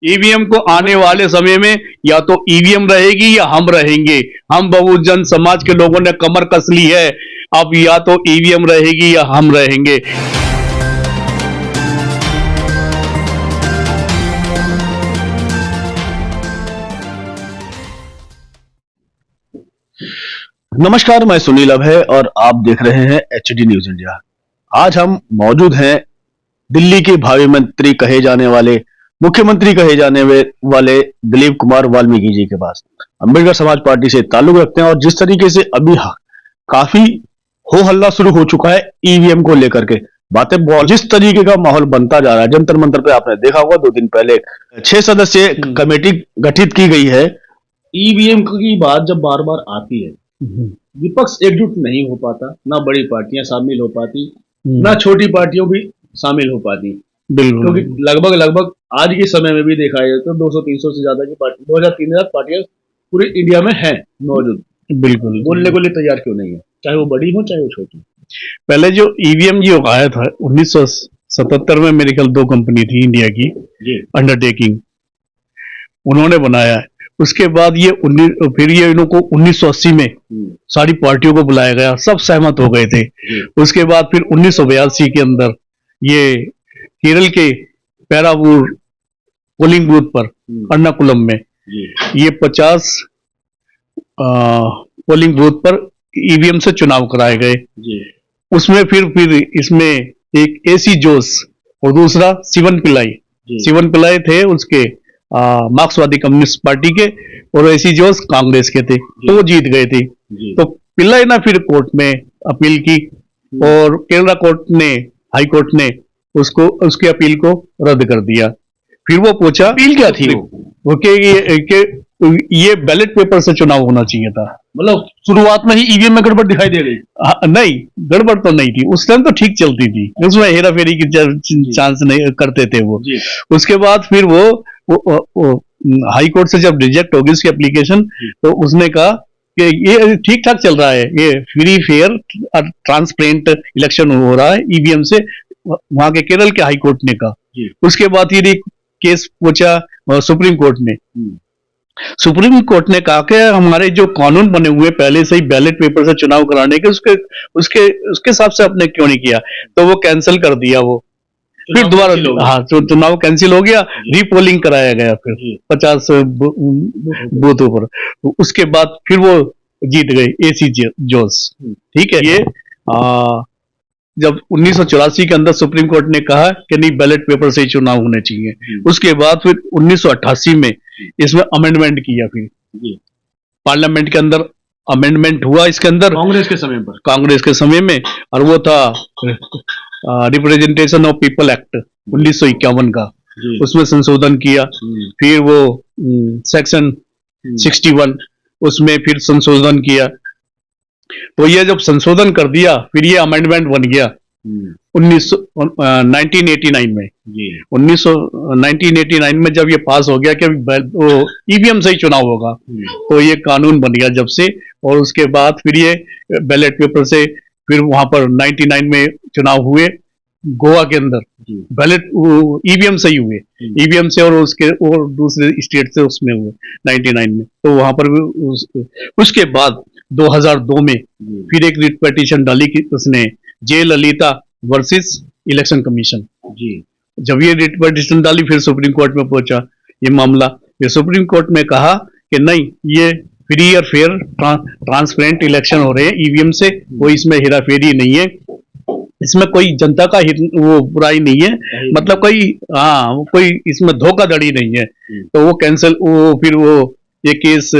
EVM को आने वाले समय में या तो ईवीएम रहेगी या हम रहेंगे। हम बहुजन समाज के लोगों ने कमर कस ली है। अब या तो ईवीएम रहेगी या हम रहेंगे। नमस्कार, मैं सुनील अभय और आप देख रहे हैं एचडी न्यूज इंडिया। आज हम मौजूद हैं दिल्ली के भावी मंत्री कहे जाने वाले, मुख्यमंत्री कहे जाने वाले दिलीप कुमार वाल्मीकि जी के पास। अंबेडकर समाज पार्टी से ताल्लुक रखते हैं और जिस तरीके से अभी काफी हो हल्ला शुरू हो चुका है ईवीएम को लेकर के, बातें जिस तरीके का माहौल बनता जा रहा है। जंतर मंतर पे आपने देखा होगा 2 दिन पहले 6 सदस्यीय कमेटी गठित की गई है। ईवीएम की बात जब बार बार आती है, विपक्ष एकजुट नहीं हो पाता, ना बड़ी पार्टियां शामिल हो पाती, ना छोटी पार्टियों भी शामिल हो पाती। बिल्कुल, क्योंकि लगभग आज के समय में भी देखा जाए तो 200-300 से ज्यादा की पार्टी, 2000-3000 पार्टियां पूरे इंडिया में हैं मौजूद। बिल्कुल बोलने को लिए तैयार क्यों नहीं है, चाहे वो बड़ी हो चाहे वो छोटी। पहले जो ईवीएम जो आया था 1977 में, मेरे ख्याल 2 कंपनी थी इंडिया की, अंडरटेकिंग, उन्होंने बनाया है। उसके बाद ये फिर ये इनको 1980 में सारी पार्टियों को बुलाया गया, सब सहमत हो गए थे। उसके बाद फिर 1982 के अंदर ये केरल के पेरावूर पोलिंग बूथ पर अर्नाकुलम में ये 50 पोलिंग बूथ पर ईवीएम से चुनाव कराए गए। उसमें फिर इसमें एक एसी जोस और दूसरा शिवन पिल्लाई थे उसके मार्क्सवादी कम्युनिस्ट पार्टी के, और एसी जोस कांग्रेस के थे, तो वो जीत गए थे। तो पिल्लाई ने फिर कोर्ट में अपील की और केरला कोर्ट ने, हाई कोर्ट ने उसकी अपील को रद्द कर दिया। फिर वो पूछा, अपील क्या थी वो कि ये बैलेट पेपर से चुनाव होना चाहिए था। मतलब शुरुआत में ही ईवीएम में गड़बड़ दिखाई दे गई। नहीं, गड़बड़ तो नहीं थी उस टाइम, तो ठीक चलती थी, उसमें हेरा फेरी की चांस नहीं करते थे वो। उसके बाद फिर वो हाई कोर्ट से जब रिजेक्ट होगी उसकी एप्लीकेशन, तो उसने कहा कि ये ठीक ठाक चल रहा है, ये फ्री फेयर ट्रांसपेरेंट इलेक्शन हो रहा है ईवीएम से, वहां के केरल के हाई कोर्ट ने कहा। उसके बाद ये केस पूछा सुप्रीम कोर्ट ने। सुप्रीम कोर्ट ने कहा कि हमारे जो कानून बने हुए पहले से ही बैलेट पेपर से चुनाव कराने के, उसके हिसाब से आपने क्यों नहीं किया, तो वो कैंसिल कर दिया। वो फिर दोबारा चुनाव कैंसिल हो गया, रीपोलिंग कराया गया फिर 50 बूथों पर। उसके बाद फिर वो जीत गए एसी जोस। ठीक है, ये जब 1984 के अंदर सुप्रीम कोर्ट ने कहा कि नहीं, बैलेट पेपर से ही चुनाव होने चाहिए। उसके बाद फिर 1988 में इसमें अमेंडमेंट किया, फिर पार्लियामेंट के अंदर अमेंडमेंट हुआ इसके अंदर कांग्रेस के समय में, और वो था रिप्रेजेंटेशन ऑफ पीपल एक्ट 1951 का, उसमें संशोधन किया। फिर वो सेक्शन 61 उसमें फिर संशोधन किया। तो ये जब संशोधन कर दिया, फिर ये अमेंडमेंट बन गया 1989 में। 1989 में जब ये पास हो गया कि ईवीएम से ही चुनाव होगा, तो ये कानून बन गया जब से। और उसके बाद फिर ये बैलेट पेपर से, फिर वहां पर 99 में चुनाव हुए गोवा के अंदर, बैलेट ईवीएम से ही हुए, ईवीएम से, और उसके और दूसरे स्टेट से उसमें हुए 99 में। तो वहां पर भी उसके बाद 2002 में फिर एक रिट पिटीशन डाली कि उसने, जयललिता वर्सेस इलेक्शन कमीशन। जब ये रिट पिटीशन डाली, फिर सुप्रीम कोर्ट में पहुंचा ये मामला। फिर सुप्रीम कोर्ट में कहा कि नहीं, ये फ्री और फेयर ट्रांसपेरेंट इलेक्शन हो रहे हैं ईवीएम से, कोई इसमें हेराफेरी नहीं है, इसमें कोई जनता का वो बुराई नहीं है, मतलब कोई इसमें धोखाधड़ी नहीं है। तो वो कैंसिल, फिर वो ये केस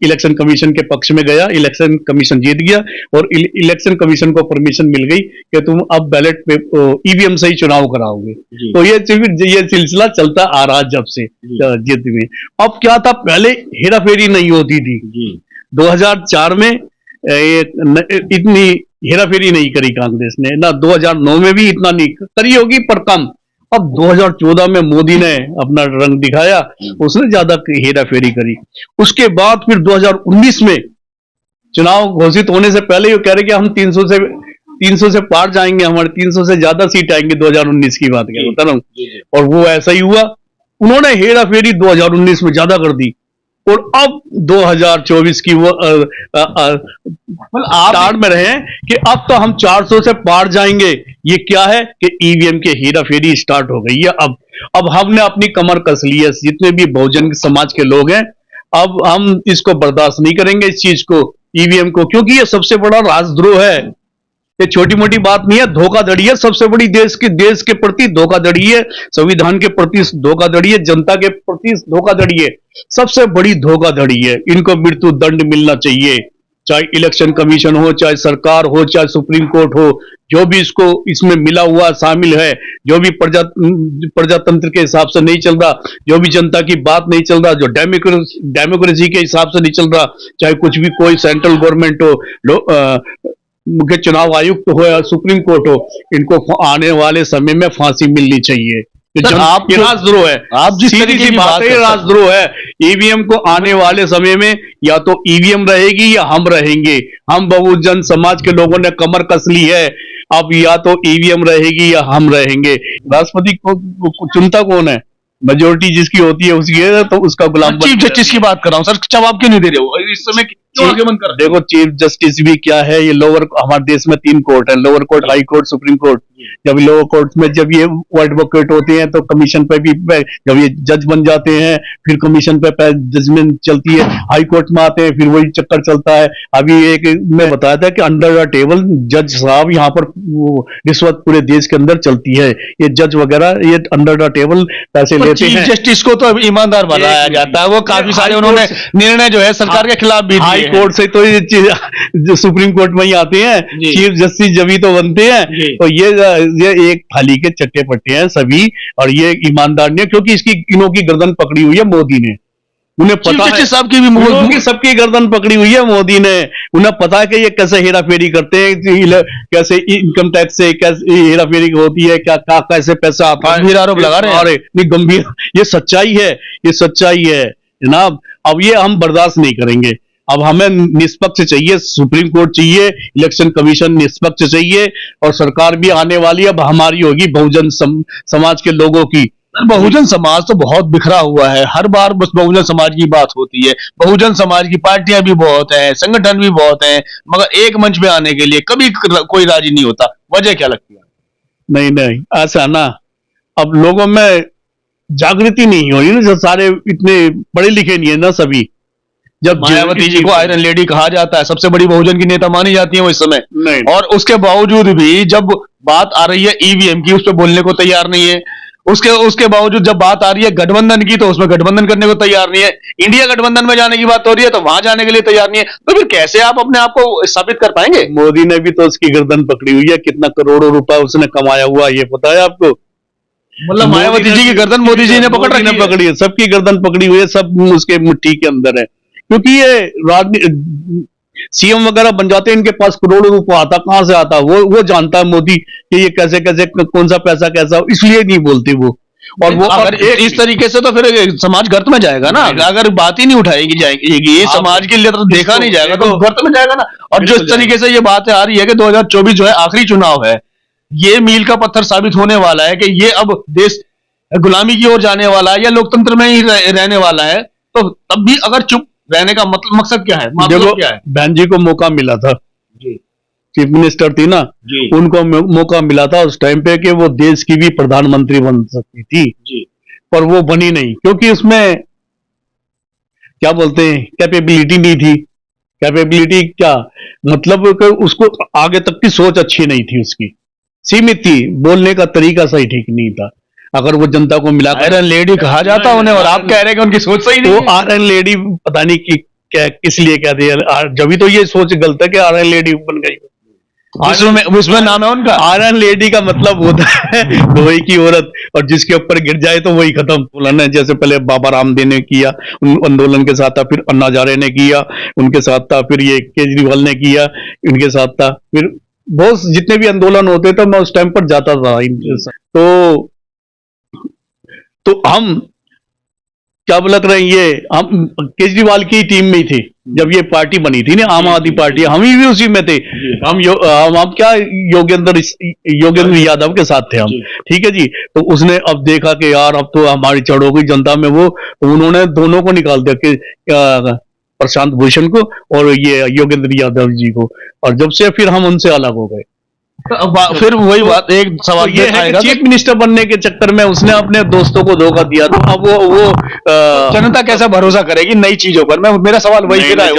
इलेक्शन कमीशन के पक्ष में गया, इलेक्शन कमीशन जीत गया, और इलेक्शन कमीशन को परमिशन मिल गई कि तुम अब बैलेट पे ईवीएम से ही चुनाव कराओगे। तो ये सिलसिला चलता आ रहा जब से जीत में। अब क्या था, पहले हेराफेरी नहीं होती थी। 2004 में इतनी हेराफेरी नहीं करी कांग्रेस ने, ना 2009 में भी इतना नहीं करी होगी, पर कम। अब 2014 में मोदी ने अपना रंग दिखाया, उसने ज्यादा हेरा फेरी करी। उसके बाद फिर 2019 में चुनाव घोषित होने से पहले ये कह रहे कि हम 300 से पार जाएंगे, हमारे 300 से ज्यादा सीट आएंगे 2019 की बात कर रहा हूं, और वो ऐसा ही हुआ। उन्होंने हेरा फेरी 2019 में ज्यादा कर दी, और अब 2024 की वो मतलब ताड़ में रहे हैं कि अब तो हम 400 से पार जाएंगे। ये क्या है कि ईवीएम के हेरा फेरी स्टार्ट हो गई है। अब हमने अपनी कमर कस ली है, जितने भी बहुजन समाज के लोग हैं, अब हम इसको बर्दाश्त नहीं करेंगे, इस चीज को, ईवीएम को, क्योंकि ये सबसे बड़ा राजद्रोह है। ये छोटी मोटी बात नहीं है, धोखाधड़ी है, सबसे बड़ी देश के प्रति धोखाधड़ी है, संविधान के प्रति धोखाधड़ी है, जनता के प्रति धोखाधड़ी है, सबसे बड़ी धोखाधड़ी है। इनको मृत्यु दंड मिलना चाहिए, चाहे इलेक्शन कमीशन हो, चाहे सरकार हो, चाहे सुप्रीम कोर्ट हो, जो भी इसको इसमें मिला हुआ शामिल है, जो भी प्रजातंत्र के हिसाब से नहीं चल रहा, जो भी जनता की बात नहीं चल रहा, जो डेमोक्रेसी के हिसाब से नहीं चल रहा, चाहे कुछ भी, कोई सेंट्रल गवर्नमेंट हो, मुख्य चुनाव आयुक्त हो या सुप्रीम कोर्ट हो, इनको आने वाले समय में फांसी मिलनी चाहिए। आप राजद्रोह है, आप जिस सीधी तरीके सी की बात बात है, करते हैं, राजद्रोह है। ईवीएम को आने वाले समय में या तो ईवीएम रहेगी या हम रहेंगे। हम बहुजन समाज के लोगों ने कमर कस ली है, अब या तो ईवीएम रहेगी या हम रहेंगे। राष्ट्रपति को चुनता कौन है? मेजोरिटी जिसकी होती है उसकी है, तो उसका गुलाम चीफ जस्टिस की बात कर रहा हूं सर, जवाब क्यों नहीं दे रहे हो इस समय, क्यों आगे बंद कर? देखो, चीफ जस्टिस भी क्या है, ये लोअर, हमारे देश में 3 कोर्ट है, lower court, high court, supreme court. जब लोअर कोर्ट में जब ये एडवोकेट होते हैं तो कमीशन पे भी, जब ये जज बन जाते हैं फिर कमीशन पे जजमेंट चलती है, हाई कोर्ट में आते हैं, फिर वही चक्कर चलता है। अभी एक मैं बताया था कि अंडर द टेबल जज साहब यहाँ पर रिश्वत पूरे देश के अंदर चलती है, ये जज वगैरह ये अंडर द टेबल पैसे लेते चीफ हैं। जस्टिस को तो अब ईमानदार बनाया जाता है, वो काफी सारे उन्होंने निर्णय जो है सरकार के खिलाफ भी हाई दिए हैं। कोर्ट से तो ये जो सुप्रीम कोर्ट में ही आते हैं, जी। चीफ जस्टिस जब ही तो बनते हैं। जी। तो ये एक थाली के चट्टे पट्टे हैं सभी, और ये ईमानदार नहीं है, क्योंकि इसकी इनों की गर्दन पकड़ी हुई है मोदी ने। उन्हें चीफ पता है, जस्टिस साहब की भी उनकी सबकी गर्दन पकड़ी हुई है मोदी ने। उन्हें पता है कि ये कैसे हेरा फेरी करते हैं, कैसे इनकम टैक्स से कैसे हेरा फेरी होती है, क्या कैसे पैसा आता है। गंभीर आरोप लगा रहे हैं। अरे नहीं, गंभीर, ये सच्चाई है, ये सच्चाई है जनाब। अब ये हम बर्दाश्त नहीं करेंगे। अब हमें निष्पक्ष चाहिए, सुप्रीम कोर्ट चाहिए, इलेक्शन कमीशन निष्पक्ष चाहिए, और सरकार भी आने वाली है, अब हमारी होगी बहुजन समाज के लोगों की। बहुजन समाज तो बहुत बिखरा हुआ है, हर बार बस बहुजन समाज की बात होती है, बहुजन समाज की पार्टियां भी बहुत हैं, संगठन भी बहुत हैं, मगर एक मंच पे आने के लिए कभी कोई राजी नहीं होता। वजह क्या लगती है? नहीं नहीं, ऐसा ना, अब लोगों में जागृति नहीं हो रही ना, जो सारे इतने पढ़े लिखे नहीं है ना सभी। जब मायावती जी को आयरन लेडी कहा जाता है, सबसे बड़ी बहुजन की नेता मानी जाती है वो इस समय, नहीं, और उसके बावजूद भी जब बात आ रही है ईवीएम की, उस पर बोलने को तैयार नहीं है। उसके बावजूद जब बात आ रही है गठबंधन की, तो उसमें गठबंधन करने को तैयार नहीं है। इंडिया गठबंधन में जाने की बात हो रही है तो वहां जाने के लिए तैयार नहीं है। तो फिर कैसे आप अपने आप को स्थापित कर पाएंगे? मोदी ने भी तो उसकी गर्दन पकड़ी हुई है, कितना करोड़ों रुपया उसने कमाया हुआ, ये पता है आपको? मतलब मायावती जी की गर्दन मोदी जी ने पकड़ी है, सबकी गर्दन पकड़ी हुई है, सब उसके मुट्ठी के अंदर है। क्योंकि ये सीएम वगैरह बन जाते हैं, इनके पास करोड़ों रुपया आता, कहां से आता, वो जानता है मोदी कि ये कैसे कैसे कौन सा पैसा कैसा, इसलिए नहीं बोलते वो। और वो अगर इस तरीके से तो फिर समाज गर्त में जाएगा ना, अगर बात ही नहीं उठाएगी जाएगी, ये समाज के लिए तो देखा नहीं जाएगा तो गर्त में जाएगा ना। और जो इस तरीके से ये बात आ रही है कि 2024 जो है आखिरी चुनाव है, ये मील का पत्थर साबित होने वाला है कि ये अब देश गुलामी की ओर जाने वाला है या लोकतंत्र में ही रहने वाला है। तो तब भी अगर चुप रहने का मतलब मकसद क्या है, मतलब क्या है? बहन जी को मौका मिला था, जी, चीफ मिनिस्टर थी ना जी, उनको मौका मिला था उस टाइम पे कि वो देश की भी प्रधानमंत्री बन सकती थी, जी, पर वो बनी नहीं, क्योंकि उसमें क्या बोलते हैं, कैपेबिलिटी नहीं थी। कैपेबिलिटी क्या मतलब कि उसको आगे तक की सोच अच्छी नहीं थी, उसकी सीमित थी, बोलने का तरीका सही ठीक नहीं था। अगर वो जनता को मिला, आयरन लेडी कहा जाता उन्हें, और आप कह रहे हैं कि उनकी सोच सही नहीं वो है। आयरन लेडी पता नहीं कि क्या किस लिए कहते हैं, जब भी तो ये सोच गलत है कि आयरन लेडी बन गई। विश्व नाम है उनका। आयरन लेडी का मतलब होता है लोहे की औरत, और जिसके ऊपर गिर जाए तो वही खत्म। बोला जैसे पहले बाबा रामदेव ने किया, उन आंदोलन के साथ था, फिर अन्ना हजारे ने किया उनके साथ था, फिर ये केजरीवाल ने किया इनके साथ था, फिर बहुत जितने भी आंदोलन होते थे मैं उस टाइम पर जाता था इनके साथ। तो हम क्या लग रहे हैं, ये हम केजरीवाल की टीम में ही थे जब ये पार्टी बनी थी ना, आम आदमी पार्टी, हम भी उसी में थे। हम क्या योगेंद्र यादव के साथ थे हम, ठीक है जी। तो उसने अब देखा कि यार अब तो हमारी चढ़ हो गई जनता में, वो तो उन्होंने दोनों को निकाल दिया कि प्रशांत भूषण को और ये योगेंद्र यादव जी को, और जब से फिर हम उनसे अलग हो गए। फिर वही बात, एक सवाल ये है कि चीफ मिनिस्टर बनने के चक्कर में उसने अपने दोस्तों को धोखा दिया, तो अब वो जनता कैसा भरोसा करेगी नई चीजों पर? मेरा सवाल वही फिर है,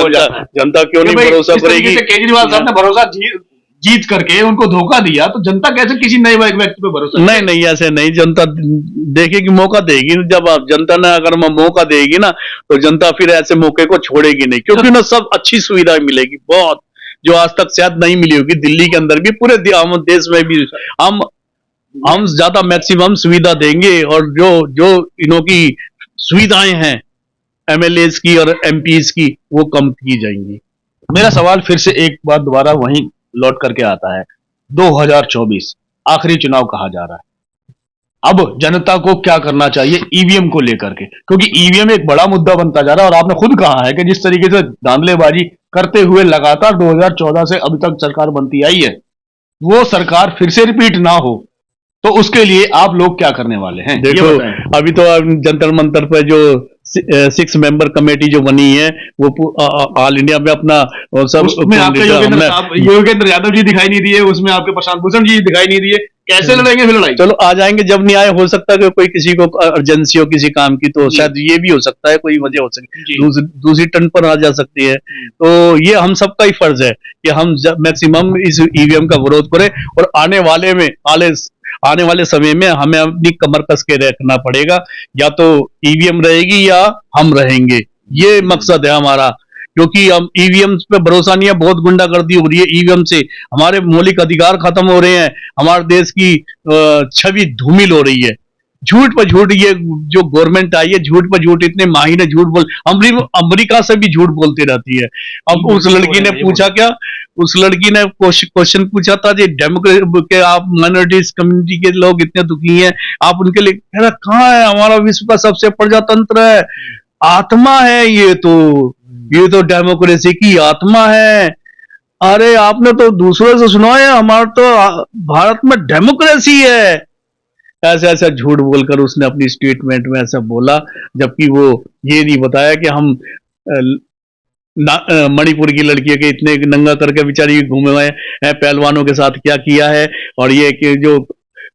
जनता क्यों नहीं भरोसा करेगी? केजरीवाल साहब ने भरोसा जीत करके उनको धोखा दिया, तो जनता कैसे किसी नए व्यक्ति पे भरोसा? नहीं, ऐसे नहीं, जनता देखेगी, मौका देगी। जब आप जनता ने अगर मौका देगी ना, तो जनता फिर ऐसे मौके को छोड़ेगी नहीं, क्योंकि ना सब अच्छी सुविधाएं मिलेगी बहुत, जो आज तक शायद नहीं मिली होगी। दिल्ली के अंदर भी, पूरे देश में भी हम ज्यादा मैक्सिमम सुविधा देंगे, और जो इन्हों की सुविधाएं हैं एमएलए की और एमपीज की, वो कम की जाएंगी। मेरा सवाल फिर से एक बार दोबारा वहीं लौट करके आता है, 2024 आखिरी चुनाव कहा जा रहा है, अब जनता को क्या करना चाहिए ईवीएम को लेकर के? क्योंकि ईवीएम एक बड़ा मुद्दा बनता जा रहा है, और आपने खुद कहा है कि जिस तरीके से धांधलेबाजी करते हुए लगातार 2014 से अभी तक सरकार बनती आई है, वो सरकार फिर से रिपीट ना हो, तो उसके लिए आप लोग क्या करने वाले हैं? देखो, अभी तो जंतर मंतर पर जो 6 मेंबर कमेटी जो बनी है, वो ऑल इंडिया में अपना सब, उसमें आपके योगेंद्र यादव जी दिखाई नहीं दिए, उसमें आपके प्रशांत भूषण जी दिखाई नहीं दिए, कैसे लड़ेंगे फिर लड़ाई? चलो आ जाएंगे जब न्याय हो सकता है कि कोई किसी को अर्जेंसी हो किसी काम की, तो शायद ये भी हो सकता है, कोई वजह हो सकती है, दूसरी टर्न पर आ जा सकती है। तो ये हम सबका ही फर्ज है कि हम मैक्सिमम इस ईवीएम का विरोध करें, और आने वाले समय में हमें अपनी कमर कस के रखना पड़ेगा, या तो ईवीएम रहेगी या हम रहेंगे, ये मकसद है हमारा। क्योंकि हम ईवीएम पे भरोसा नहीं है, बहुत गुंडागर्दी हो रही है ईवीएम से, हमारे मौलिक अधिकार खत्म हो रहे हैं, हमारे देश की छवि धूमिल हो रही है। झूठ पर झूठ, ये जो गवर्नमेंट आई है झूठ पर झूठ, इतने माहिर झूठ बोल, अमेरिका से भी झूठ बोलती रहती है। अब उस लड़की ने पूछा क्या, उस लड़की ने क्वेश्चन पूछा था जी, डेमोक्रेट आप माइनॉरिटीज कम्युनिटी के लोग इतने दुखी हैं, आप उनके लिए, कह रहा कहाँ है, हमारा विश्व का सबसे प्रजातंत्र है, आत्मा है ये तो डेमोक्रेसी की आत्मा है। अरे आपने तो दूसरों से सुना है, हमारा तो भारत में डेमोक्रेसी है। ऐसा झूठ बोलकर उसने अपनी स्टेटमेंट में ऐसा बोला, जबकि वो ये नहीं बताया कि हम मणिपुर की लड़कियों के इतने नंगा करके बेचारी घूमे हुए हैं, पहलवानों के साथ क्या किया है, और ये कि जो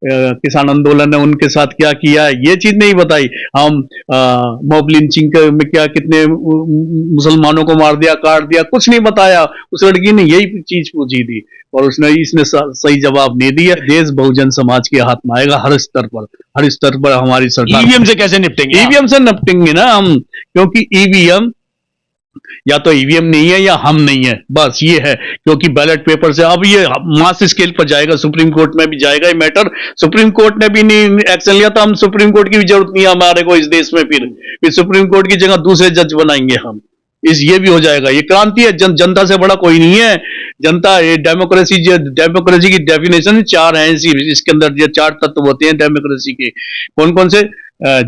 किसान आंदोलन है उनके साथ क्या किया है, ये चीज नहीं बताई। हम मॉब लिंचिंग में क्या कितने मुसलमानों को मार दिया, काट दिया, कुछ नहीं बताया। उस लड़की ने यही चीज पूछी थी, और इसने सही जवाब नहीं दिया। देश बहुजन समाज के हाथ में आएगा हर स्तर पर हमारी सरकार। ईवीएम से कैसे निपटेंगे? ईवीएम से निपटेंगे ना हम, क्योंकि ईवीएम या तो ईवीएम नहीं है या हम नहीं है, बस ये है। क्योंकि बैलेट पेपर से अब ये मास स्केल पर जाएगा, सुप्रीम कोर्ट में भी जाएगा ये मैटर। सुप्रीम कोर्ट ने भी नहीं एक्शन लिया, तो हम सुप्रीम कोर्ट की भी जरूरत नहीं है हमारे को इस देश में। फिर सुप्रीम कोर्ट की जगह दूसरे जज बनाएंगे हम, ये भी हो जाएगा। ये क्रांति है, जनता से बड़ा कोई नहीं है। जनता, ये डेमोक्रेसी की डेफिनेशन 4 है इसके अंदर, ये 4 तत्व होते हैं डेमोक्रेसी के। कौन कौन से?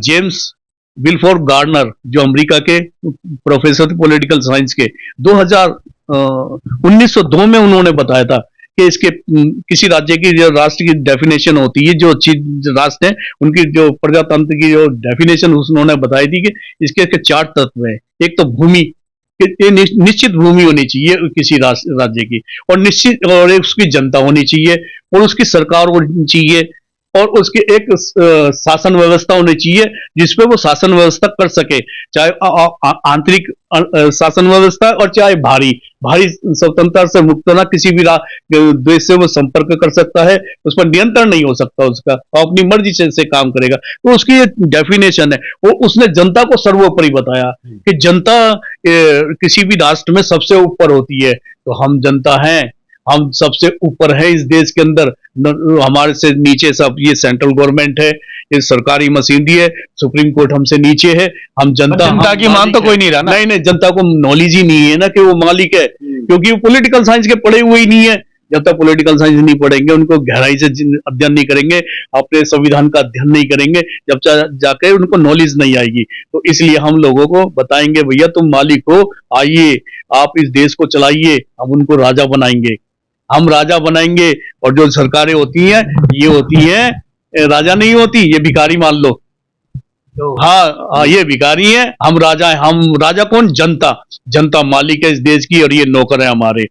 जेम्स विल्फोर्ड गार्नर, जो अमेरिका के प्रोफेसर थे पॉलिटिकल साइंस के, 1902 में उन्होंने बताया था कि इसके किसी राज्य की जो राष्ट्र की डेफिनेशन होती है, जो राष्ट्र है उनकी जो प्रजातंत्र की जो डेफिनेशन उन्होंने बताई थी कि इसके 4 तत्व हैं। एक तो भूमि, निश्चित भूमि होनी चाहिए किसी राज्य की, और निश्चित, और एक उसकी जनता होनी चाहिए, और उसकी सरकार होनी चाहिए, और उसकी एक शासन व्यवस्था होनी चाहिए जिसपे वो शासन व्यवस्था कर सके, चाहे आंतरिक शासन व्यवस्था और चाहे भारी स्वतंत्रता से मुक्त होना। किसी भी देश से वो संपर्क कर सकता है, उस पर नियंत्रण नहीं हो सकता उसका, और अपनी मर्जी से काम करेगा। तो उसकी डेफिनेशन है वो, उसने जनता को सर्वोपरि बताया कि जनता किसी भी राष्ट्र में सबसे ऊपर होती है। तो हम जनता हैं, हम सबसे ऊपर है इस देश के अंदर, हमारे से नीचे सब ये सेंट्रल गवर्नमेंट है, ये सरकारी मशीनरी है, सुप्रीम कोर्ट हमसे नीचे है। हम जनता की मान तो कोई नहीं रहा ना। नहीं, जनता को नॉलेज ही नहीं है ना कि वो मालिक है, क्योंकि वो पॉलिटिकल साइंस के पढ़े हुए ही नहीं है। जब तक पॉलिटिकल साइंस नहीं पढ़ेंगे, उनको गहराई से अध्ययन नहीं करेंगे, अपने संविधान का अध्ययन नहीं करेंगे, जब जाके उनको नॉलेज नहीं आएगी। तो इसलिए हम लोगों को बताएंगे, भैया तुम मालिक हो, आइए आप इस देश को चलाइए, हम उनको राजा बनाएंगे, हम राजा बनाएंगे। और जो सरकारें होती हैं, ये होती हैं राजा नहीं होती, ये भिखारी मान लो। तो हाँ, ये भिखारी है, हम राजा हैं। हम राजा कौन? जनता। जनता मालिक है इस देश की, और ये नौकर है हमारे।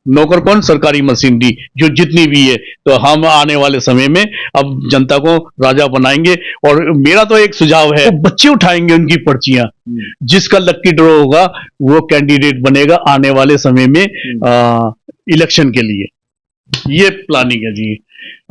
नौकर कौन? सरकारी मशीनरी जो जितनी भी है। तो हम आने वाले समय में अब जनता को राजा बनाएंगे। और मेरा तो एक सुझाव है, बच्चे उठाएंगे उनकी पर्चियां, जिसका लक्की ड्रॉ होगा वो कैंडिडेट बनेगा आने वाले समय में इलेक्शन के लिए। ये प्लानिंग है जी।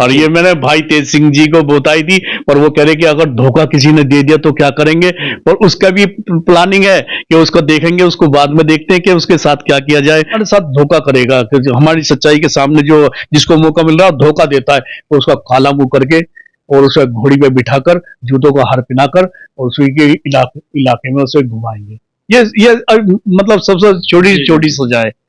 और ये मैंने भाई तेज सिंह जी को बताई थी, पर वो कह रहे कि अगर धोखा किसी ने दे दिया तो क्या करेंगे। पर उसका भी प्लानिंग है कि उसको देखेंगे, उसको बाद में देखते हैं कि उसके साथ क्या किया जाए। हमारे साथ धोखा करेगा कि हमारी सच्चाई के सामने जो जिसको मौका मिल रहा है धोखा देता है, तो उसका काला मुंह करके और उसे घोड़ी पे बिठाकर जूतों का हार पिनाकर और उसी के इलाके में उसे घुमाएंगे। ये मतलब सबसे छोटी सजा है।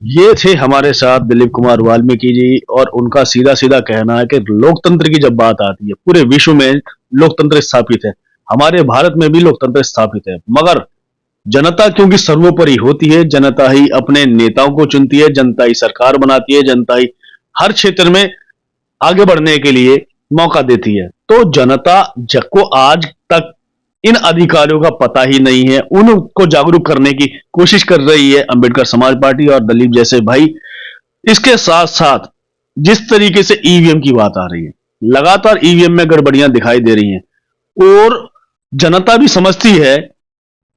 ये थे हमारे साथ दिलीप कुमार वाल्मीकि जी, और उनका सीधा सीधा कहना है कि लोकतंत्र की जब बात आती है, पूरे विश्व में लोकतंत्र स्थापित है, हमारे भारत में भी लोकतंत्र स्थापित है, मगर जनता क्योंकि सर्वोपरि होती है, जनता ही अपने नेताओं को चुनती है, जनता ही सरकार बनाती है, जनता ही हर क्षेत्र में आगे बढ़ने के लिए मौका देती है। तो जनता को आज तक इन अधिकारियों का पता ही नहीं है, उनको जागरूक करने की कोशिश कर रही है अंबेडकर समाज पार्टी और दलीप जैसे भाई। इसके साथ साथ जिस तरीके से ईवीएम की बात आ रही है, लगातार ईवीएम में गड़बड़ियां दिखाई दे रही हैं, और जनता भी समझती है,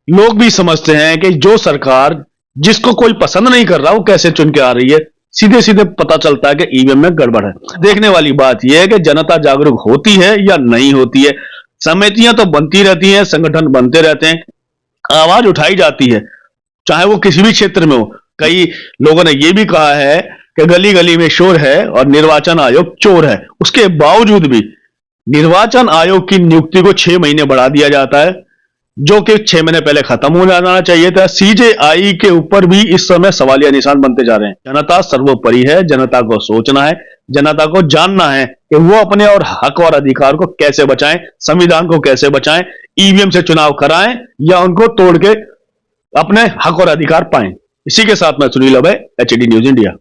लोग भी समझते हैं कि जो सरकार जिसको कोई पसंद नहीं कर रहा वो कैसे चुन के आ रही है, सीधे सीधे पता चलता है कि ईवीएम में गड़बड़ है। देखने वाली बात यह है कि जनता जागरूक होती है या नहीं होती है। समितियां तो बनती रहती हैं, संगठन बनते रहते हैं, आवाज उठाई जाती है, चाहे वो किसी भी क्षेत्र में हो। कई लोगों ने यह भी कहा है कि गली गली में शोर है और निर्वाचन आयोग चोर है। उसके बावजूद भी निर्वाचन आयोग की नियुक्ति को 6 महीने बढ़ा दिया जाता है, जो कि 6 महीने पहले खत्म हो जाना चाहिए था। सीजेआई के ऊपर भी इस समय सवालिया निशान बनते जा रहे हैं। जनता सर्वोपरि है, जनता को सोचना है, जनता को जानना है कि वो अपने और हक और अधिकार को कैसे बचाएं, संविधान को कैसे बचाएं, ईवीएम से चुनाव कराएं या उनको तोड़ के अपने हक और अधिकार पाएं। इसी के साथ मैं सुनील अभय, एचडी न्यूज इंडिया।